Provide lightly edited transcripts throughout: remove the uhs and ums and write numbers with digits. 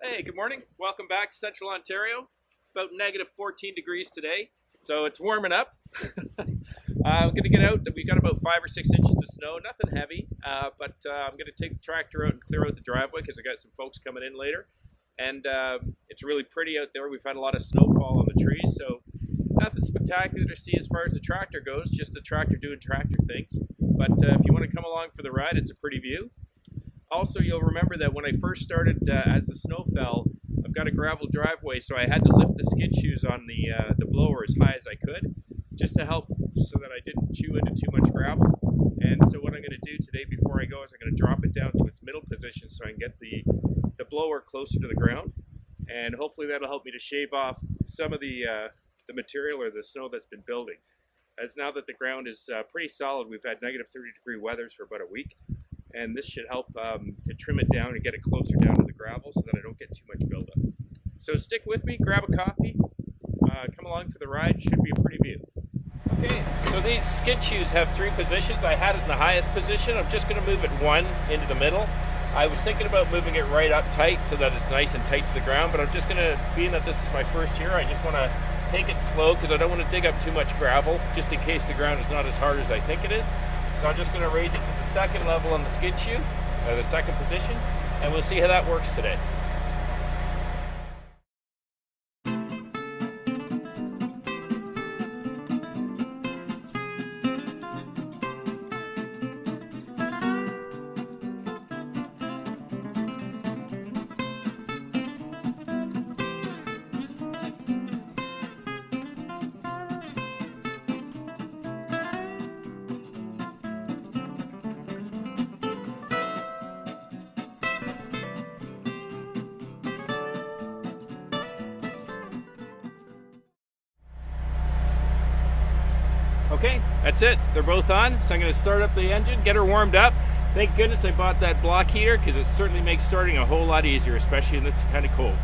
Hey, good morning. Welcome back to Central Ontario. About negative 14 degrees today, so it's warming up. I'm going to get out. We got about 5 or 6 inches of snow, nothing heavy, but I'm going to take the tractor out and clear out the driveway because I got some folks coming in later. And it's really pretty out there. We've had a lot of snowfall on the trees, so nothing spectacular to see as far as the tractor goes, just a tractor doing tractor things. But if you want to come along for the ride, it's a pretty view. Also, you'll remember that when I first started, as the snow fell, I've got a gravel driveway, so I had to lift the skid shoes on the blower as high as I could, just to help so that I didn't chew into too much gravel. And so what I'm going to do today before I go is I'm going to drop it down to its middle position so I can get the blower closer to the ground, and hopefully that'll help me to shave off some of the material or the snow that's been building. As now that the ground is pretty solid, we've had negative 30-degree weathers for about a week. And this should help to trim it down and get it closer down to the gravel so that I don't get too much buildup. So stick with me, grab a coffee, come along for the ride. Should be a pretty view. Okay, so these skid shoes have 3 positions. I had it in the highest position. I'm just going to move it 1 into the middle. I was thinking about moving it right up tight so that it's nice and tight to the ground, but I'm just going to, being that this is my first year, I just want to take it slow because I don't want to dig up too much gravel just in case the ground is not as hard as I think it is. So I'm just going to raise it to the second level on the skid shoe, the second position, and we'll see how that works today. Okay, that's it. They're both on, so I'm going to start up the engine, get her warmed up. Thank goodness I bought that block heater because it certainly makes starting a whole lot easier, especially in this kind of cold.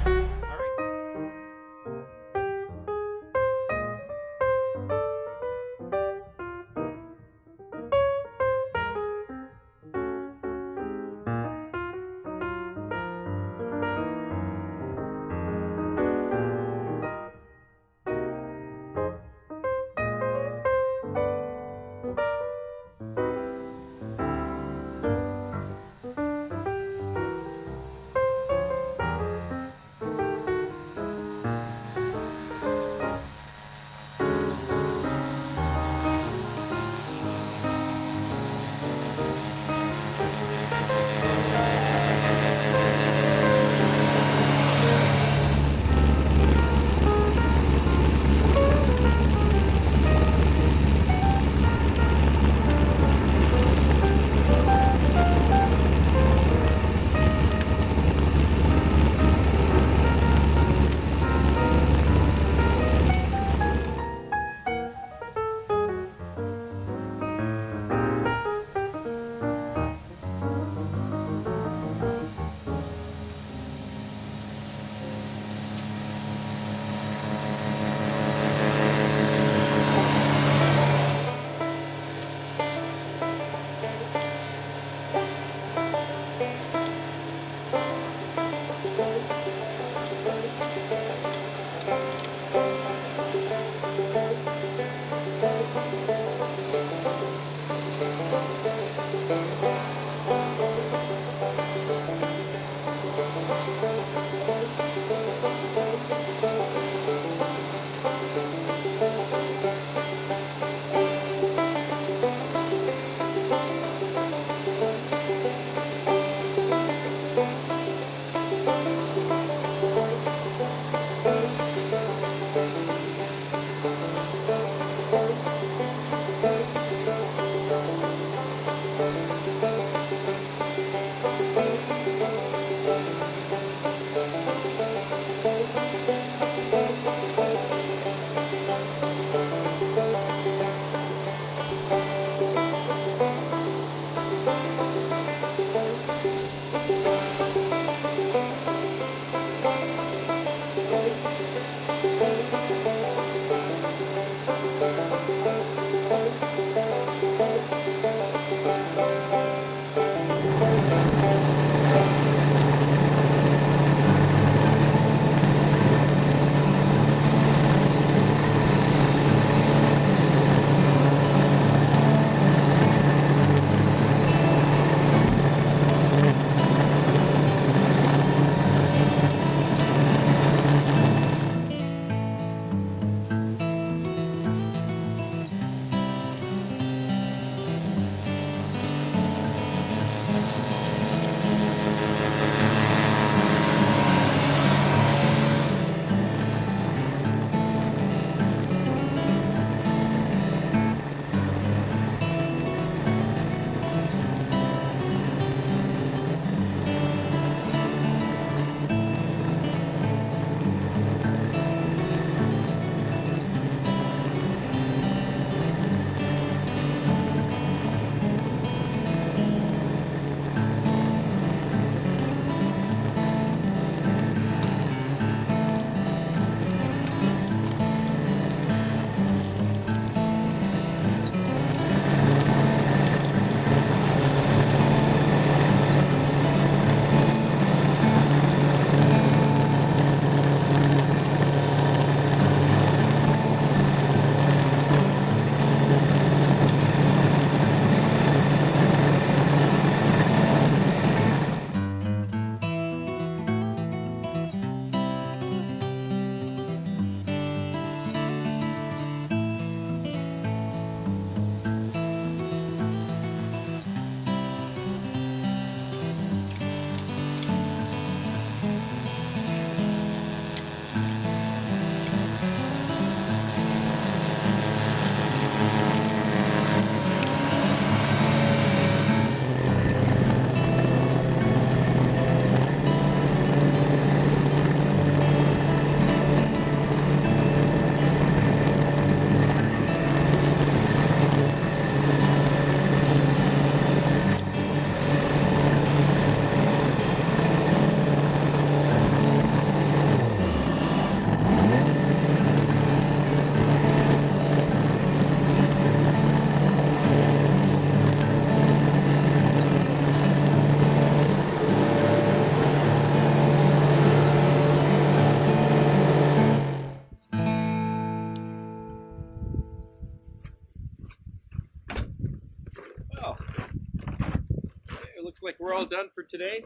like we're all done for today.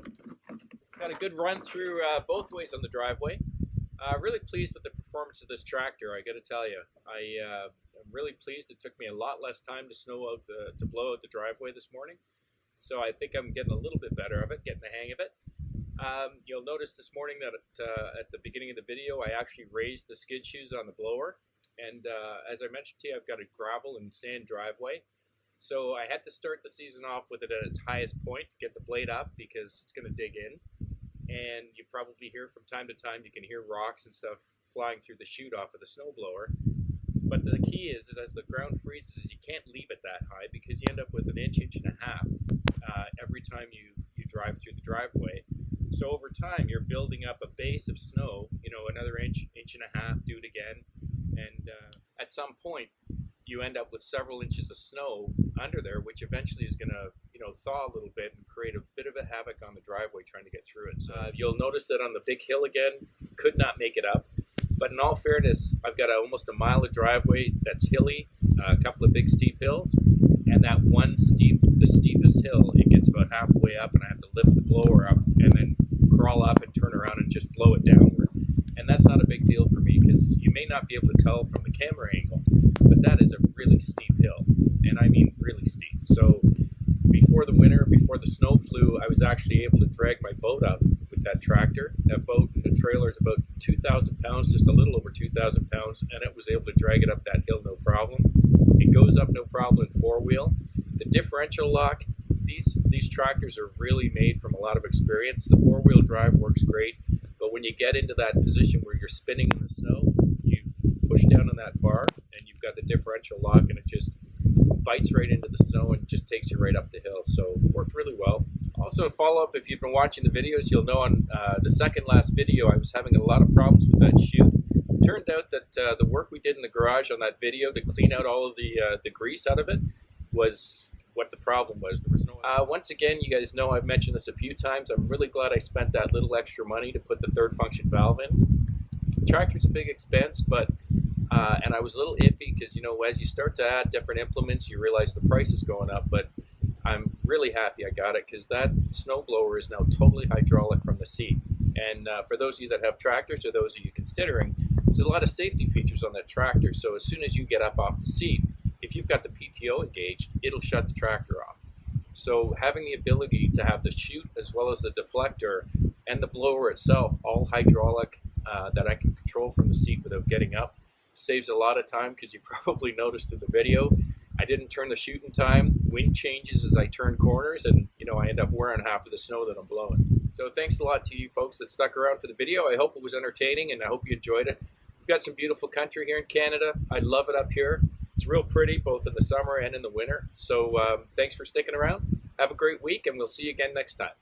Got a good run through both ways on the driveway. Really pleased with the performance of this tractor, I gotta tell you. I'm really pleased. It took me a lot less time to blow out the driveway this morning. So I think I'm getting a little bit better of it, getting the hang of it. You'll notice this morning that at the beginning of the video, I actually raised the skid shoes on the blower. And as I mentioned to you, I've got a gravel and sand driveway. So I had to start the season off with it at its highest point to get the blade up because it's going to dig in. And you probably hear from time to time, you can hear rocks and stuff flying through the chute off of the snowblower. But the key is as the ground freezes, you can't leave it that high because you end up with an inch and a half every time you drive through the driveway. So over time, you're building up a base of snow, another inch and a half, do it again. And at some point, you end up with several inches of snow under there, which eventually is going to, thaw a little bit and create a bit of a havoc on the driveway trying to get through it. So you'll notice that on the big hill again, could not make it up. But in all fairness, I've got almost a mile of driveway that's hilly, a couple of big steep hills, and that one the steepest hill, it gets about halfway up, and I have to lift the blower up and then crawl up and turn around and just blow it downward. And that's not a big deal for me because you may not be able to tell from the camera angle, but that is a really steep hill, and I mean really steep. So before the winter, before the snow flew, I was actually able to drag my boat up with that tractor. That boat and the trailer is about 2,000 pounds, just a little over 2,000 pounds, and it was able to drag it up that hill no problem. It goes up no problem in four-wheel. The differential lock, these tractors are really made from a lot of experience. The four-wheel drive works great, but when you get into that position where you're spinning in the snow, you push down on that bar, and you've got the differential lock, and it just bites right into the snow and just takes you right up the hill. So it worked really well. Also, a follow-up, if you've been watching the videos, you'll know on the second last video, I was having a lot of problems with that chute. It turned out that the work we did in the garage on that video to clean out all of the grease out of it was what the problem was. There was no. Once again, you guys know I've mentioned this a few times. I'm really glad I spent that little extra money to put the third function valve in. The tractor's a big expense, but and I was a little iffy because, as you start to add different implements, you realize the price is going up, but I'm really happy I got it because that snowblower is now totally hydraulic from the seat. And for those of you that have tractors or those of you considering, there's a lot of safety features on that tractor. So as soon as you get up off the seat, if you've got the PTO engaged, it'll shut the tractor off. So having the ability to have the chute as well as the deflector and the blower itself all hydraulic that I can control from the seat without getting up saves a lot of time because you probably noticed in the video I didn't turn the chute in time. Wind changes as I turn corners, and I end up wearing half of the snow that I'm blowing. So thanks a lot to you folks that stuck around for the video. I hope it was entertaining, and I hope you enjoyed it. We've got some beautiful country here in Canada. I love it up here. It's real pretty both in the summer and in the winter. So thanks for sticking around. Have a great week, and we'll see you again next time.